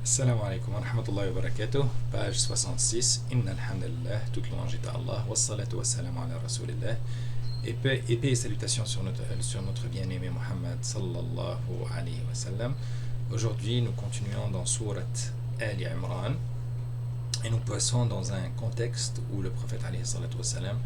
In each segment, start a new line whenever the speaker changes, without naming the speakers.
Assalamu alaikum wa rahmatullahi wa barakatuh. Page 66. Inna alhamdulillah. Toute louange est à Allah. Wassalatu wassalamu ala rasulillah. Et paix et salutations sur notre bien-aimé Muhammad sallallahu alayhi wa sallam. Aujourd'hui, nous continuons dans Surat Ali Imran. Et nous passons dans un contexte où le prophète alayhi salatu wa sallam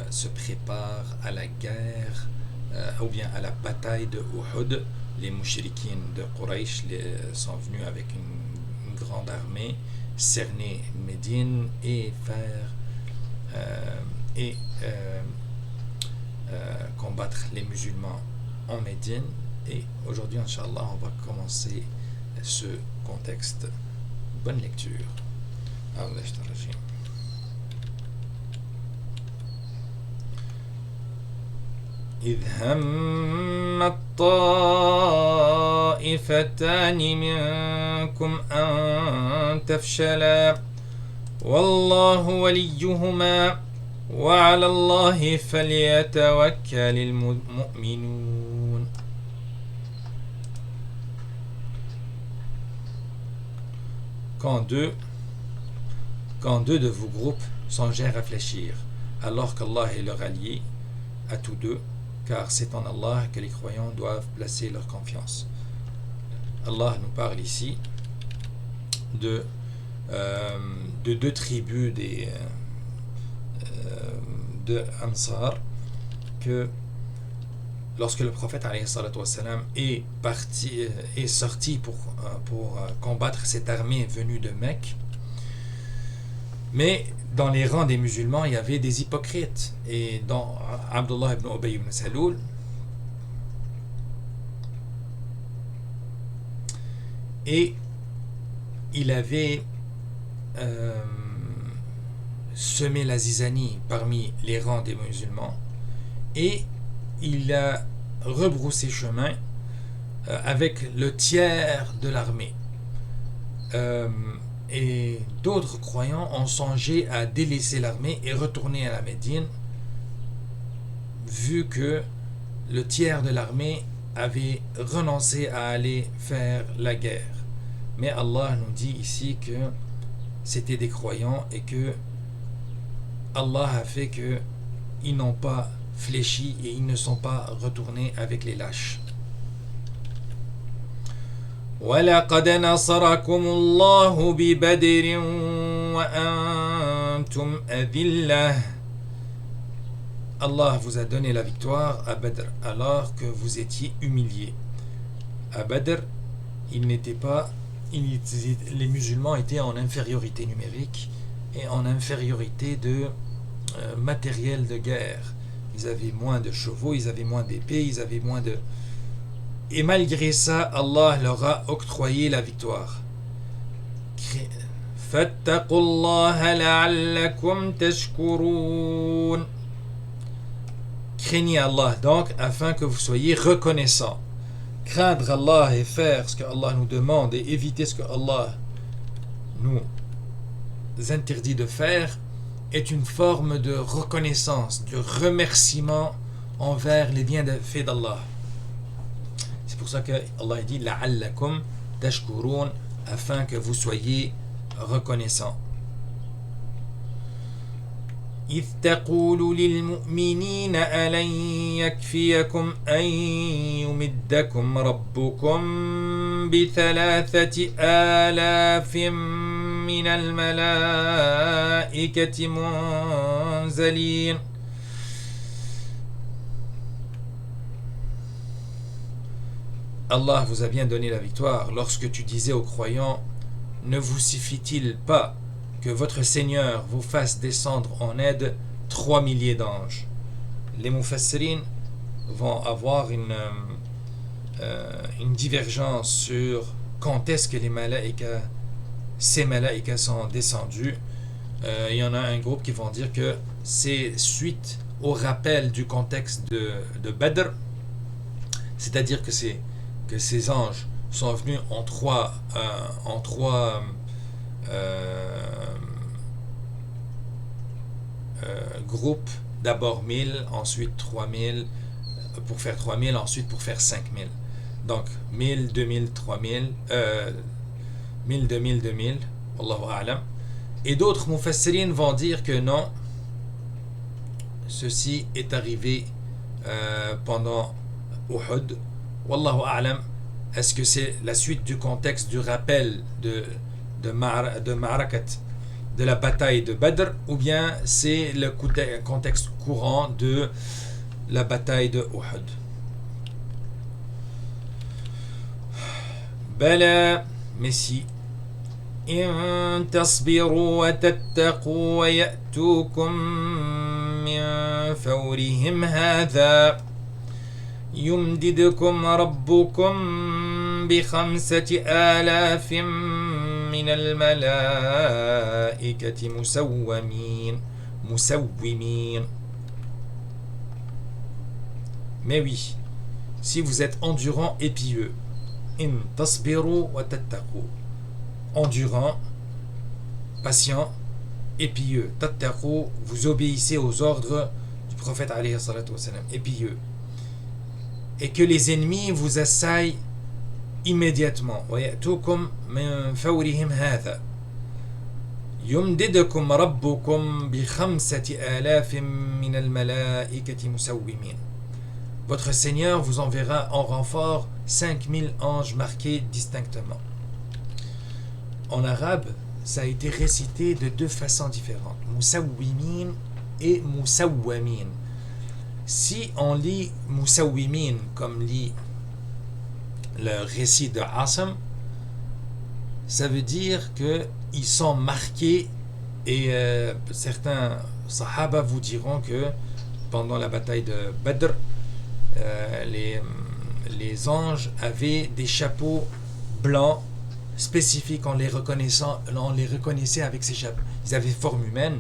se prépare à la guerre ou bien à la bataille de Uhud. Les mouchriquines de Quraysh sont venus avec une grande armée, cerner Médine et combattre les musulmans en Médine. Et aujourd'hui, Inch'Allah, on va commencer ce contexte. Bonne lecture. إذ هم الطائفتان منكم أن تفشلا والله وليهما وعلى الله فليتوكل المؤمنون. Quand deux de vos groupes songèrent à fléchir, alors qu'Allah est leur allié à tous deux, car c'est en Allah que les croyants doivent placer leur confiance. Allah nous parle ici de deux tribus de Ansar, que lorsque le prophète alayhi salatu wassalam est sorti pour combattre cette armée venue de Mecque, mais dans les rangs des musulmans, il y avait des hypocrites. Et dans Abdullah ibn Ubay ibn Saloul, et il avait semé la zizanie parmi les rangs des musulmans, et il a rebroussé chemin avec le tiers de l'armée. Et d'autres croyants ont songé à délaisser l'armée et retourner à la Médine, vu que le tiers de l'armée avait renoncé à aller faire la guerre. Mais Allah nous dit ici que c'était des croyants et que Allah a fait qu'ils n'ont pas fléchi et ils ne sont pas retournés avec les lâches. وَلَقَدْ نَصَرَكُمُ اللَّهُ بِبَدْرٍ وَأَنْتُمْ أَذِلَّةٌ. Allah vous a donné la victoire à Badr alors que vous étiez humiliés. À Badr, les musulmans étaient en infériorité numérique et en infériorité de matériel de guerre. Ils avaient moins de chevaux, ils avaient moins d'épées, ils avaient moins de... Et malgré ça, Allah leur a octroyé la victoire. فَاتَّقُوا اللَّهَ لَعَلَّكُمْ تَشْكُرُونَ. Craignez Allah donc afin que vous soyez reconnaissants. Craindre Allah et faire ce que Allah nous demande et éviter ce que Allah nous interdit de faire est une forme de reconnaissance, de remerciement envers les bienfaits d'Allah. C'est pour ça que Allah dit la'allakum tashkurun, afin que vous soyez reconnaissants. إذ تقول للمؤمنين ألن يكفيكم أن يمدكم ربكم بثلاثة آلاف من الملائكة منزلين. Allah vous a bien donné la victoire lorsque tu disais aux croyants: ne vous suffit-il pas que votre Seigneur vous fasse descendre en aide 3 milliers d'anges? Les mufassirin vont avoir une divergence sur quand est-ce que ces malaïkas sont descendus. Il y en a un groupe qui vont dire que c'est suite au rappel du contexte de Badr, c'est-à-dire que ces anges sont venus en trois groupes, d'abord 1000, ensuite 3000, pour faire 3000, ensuite pour faire 5000. Donc 1000, 2000, 3000, 1000, 2000, 2000, Wallahu a'lam. Et d'autres mufassirin vont dire que non, ceci est arrivé pendant Uhud. Wallahu a'lam. Est-ce que c'est la suite du contexte du rappel de Ma'rakat, de la bataille de Badr, ou bien c'est le contexte courant de la bataille de Uhud? Bala, mais si إن تصبروا وتتقوا ويأتوكم من فورهم هذا يمددكم ربكم بخمسة آلاف من الملائكة مسومين. Mais oui, si vous êtes endurant et pieux, إن تصبروا وتتقوا, endurant, patient et pieux. Tattaqu, vous obéissez aux ordres du prophète alayhi salatu wassalam, et pieux. Et que les ennemis vous assaillent immédiatement. وَيَأْتُوكُمْ مِنْ فَوْرِهِمْ هَذَا يُمْدِدْكُمْ رَبُّكُمْ بِخَمْسَةِ آلَافٍ مِنَ الْمَلَائِكَةِ مُسَوِّمِينَ. Votre Seigneur vous enverra en renfort 5000 anges marqués distinctement. En arabe, ça a été récité de deux façons différentes. Musawwimin et Musawwamin. Si on lit Musawwimin comme lit le récit de Asim, ça veut dire qu'ils sont marqués, et certains sahaba vous diront que pendant la bataille de Badr, les anges avaient des chapeaux blancs spécifiques, on les reconnaissait avec ces chapeaux. Ils avaient forme humaine,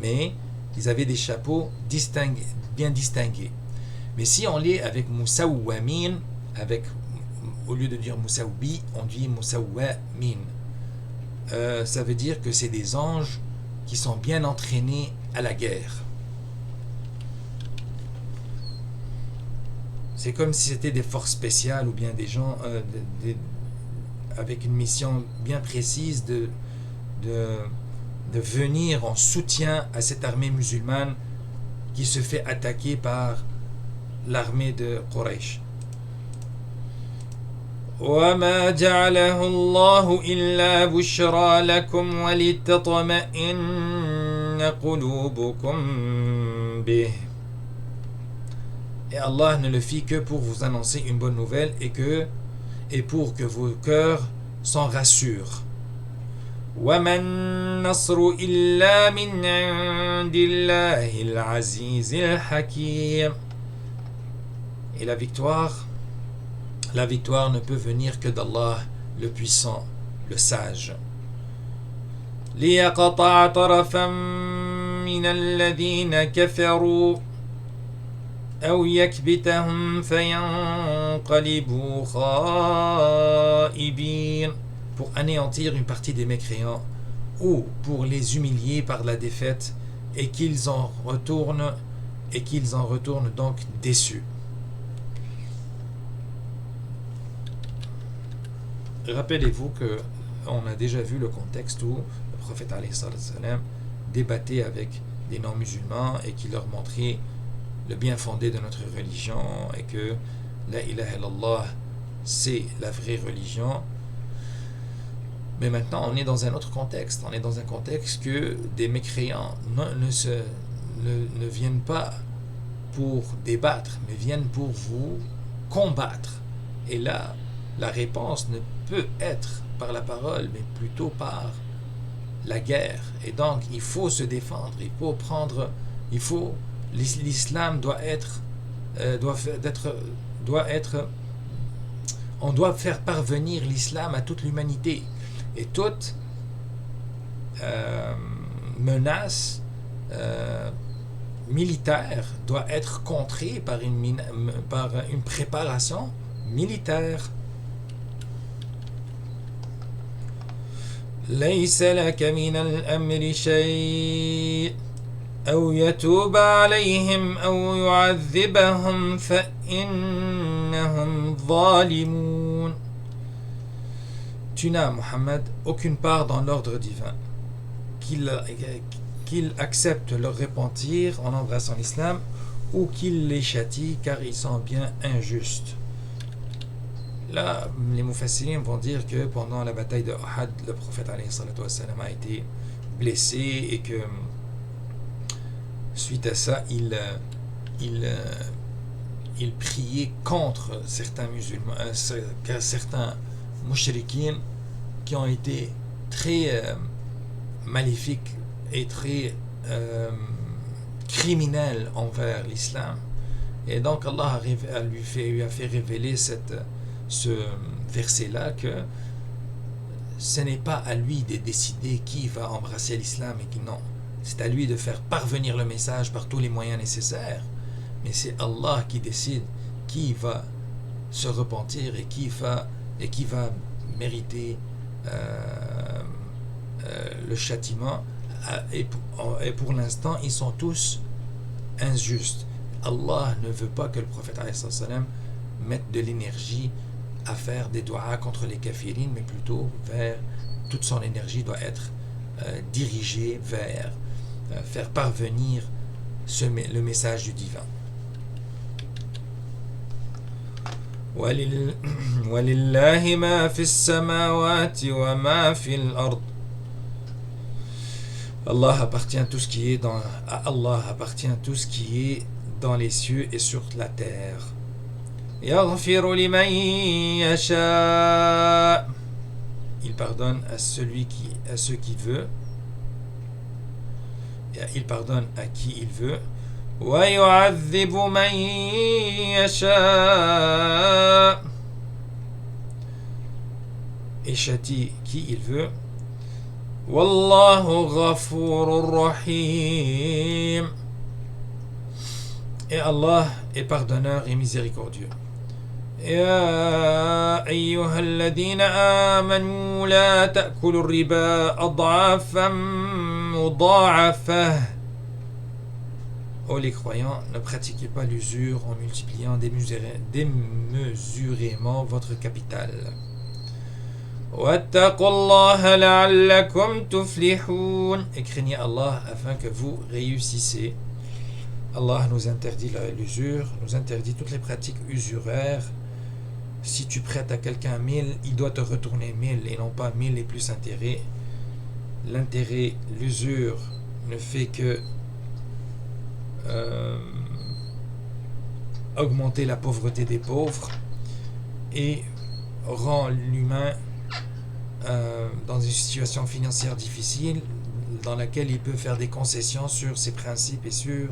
mais ils avaient des chapeaux bien distingués. Mais si on lit avec Musawwamin, au lieu de dire Musawwi, on dit Musawwamin. Ça veut dire que c'est des anges qui sont bien entraînés à la guerre. C'est comme si c'était des forces spéciales ou bien des gens avec une mission bien précise de venir en soutien à cette armée musulmane qui se fait attaquer par l'armée de Quraysh. وَمَا جَعَلَهُ اللَّهُ إِلَّا بُشْرَى لَكُمْ وَلِتَطْمَئِنَّ قُلُوبُكُمْ بِهِ. Et Allah ne le fit que pour vous annoncer une bonne nouvelle et pour que vos cœurs s'en rassurent. وَمَا النَّصْرُ إِلَّا مِنْ عِنْدِ اللَّهِ الْعَزِيزِ الْحَكِيمِ. Et la victoire ne peut venir que d'Allah, le puissant, le sage. لِيَقْطَعَ طَرَفًا مِنَ الَّذِينَ كَفَرُوا أَوْ يَكْبِتَهُمْ فَيَنْقَلِبُوا خَائِبِينَ. Pour anéantir une partie des mécréants ou pour les humilier par la défaite et qu'ils en retournent donc déçus. Rappelez-vous que on a déjà vu le contexte où le prophète alayhi salam débattait avec des non-musulmans et qui leur montrait le bien fondé de notre religion et que la ilaha illallah c'est la vraie religion. Mais maintenant on est dans un autre contexte. On est dans un contexte que des mécréants ne viennent pas pour débattre, mais viennent pour vous combattre. Et là, la réponse ne peut être par la parole, mais plutôt par la guerre. Et donc, il faut se défendre. L'islam on doit faire parvenir l'islam à toute l'humanité. Et toute menace militaire doit être contrée par une préparation militaire. ليس لك من الأمر شيء أو يتوب عليهم أو يعذبهم فإنهم ظالمون. tu n'as, Mohammed, aucune part dans l'ordre divin, qu'ils acceptent leur repentir en embrassant l'islam ou qu'ils les châtient car ils sont bien injustes. Là, les mufassirin vont dire que pendant la bataille de Uhud, le prophète a été blessé et que suite à ça, il priait contre certains musulmans, certains mouchriquins qui ont été très maléfiques et très criminels envers l'islam. Et donc Allah lui a fait révéler ce verset-là que ce n'est pas à lui de décider qui va embrasser l'islam et qui non. C'est à lui de faire parvenir le message par tous les moyens nécessaires. Mais c'est Allah qui décide qui va se repentir et qui va mériter le châtiment. Et pour l'instant, ils sont tous injustes. Allah ne veut pas que le prophète mette de l'énergie à faire des doigts contre les kafirines, mais plutôt toute son énergie doit être dirigée vers faire parvenir le message du divin. وَلِلَّهِ مَا فِي السَّمَاوَاتِ وَمَا فِي الْأَرْضِ. Allah appartient tout ce qui est à Allah appartient tout ce qui est dans les cieux et sur la terre. يَغْفِرُ لِمَن يَشَاءُ. Il pardonne à ceux qui veut. Il pardonne à qui il veut. وَيُعَذِّبُ مَن يَشَاءُ. Et châtie qui il veut. وَاللَّهُ غَفُورٌ رَحِيمٌ. Et Allah est pardonneur et miséricordieux. يا أيها الذين آمنوا لا تأكلوا الربا أضعافا مضاعفة. Ô les croyants, ne pratiquez pas l'usure en multipliant démesurément votre capital. واتقوا الله لعلكم تفلحون. Et craignez Allah afin que vous réussissiez. Allah nous interdit l'usure, nous interdit toutes les pratiques usuraires. Si tu prêtes à quelqu'un 1000, il doit te retourner 1000 et non pas 1000 et plus intérêt. L'intérêt, l'usure ne fait que augmenter la pauvreté des pauvres et rend l'humain dans une situation financière difficile dans laquelle il peut faire des concessions sur ses principes et sur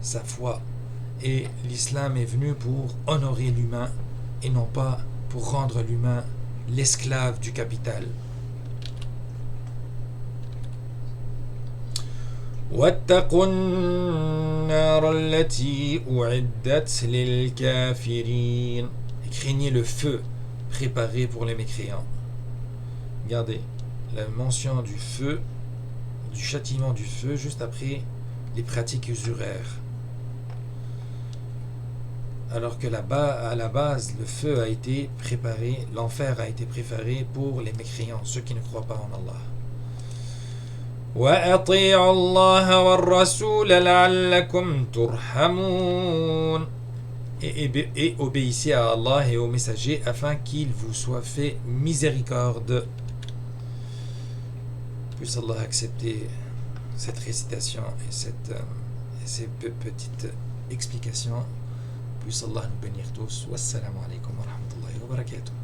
sa foi. Et l'islam est venu pour honorer l'humain et non pas pour rendre l'humain l'esclave du capital. واتقوا النار التي أعدت للكافرين. Craignez le feu préparé pour les mécréants. Regardez la mention du feu, du châtiment du feu juste après les pratiques usuraires. Alors que à la base, le feu a été préparé, l'enfer a été préparé pour les mécréants, ceux qui ne croient pas en Allah. وَأَطِيعُوا اللَّهَ وَالرَّسُولَ لَعَلَّكُمْ تُرْحَمُونَ. Et obéissez à Allah et aux messagers afin qu'il vous soit fait miséricorde. Puisse Allah accepter cette récitation et ces petites explications. Puisse Allah nous bénir tous. Wassalamu alaikum wa rahmatullahi wa barakatuh.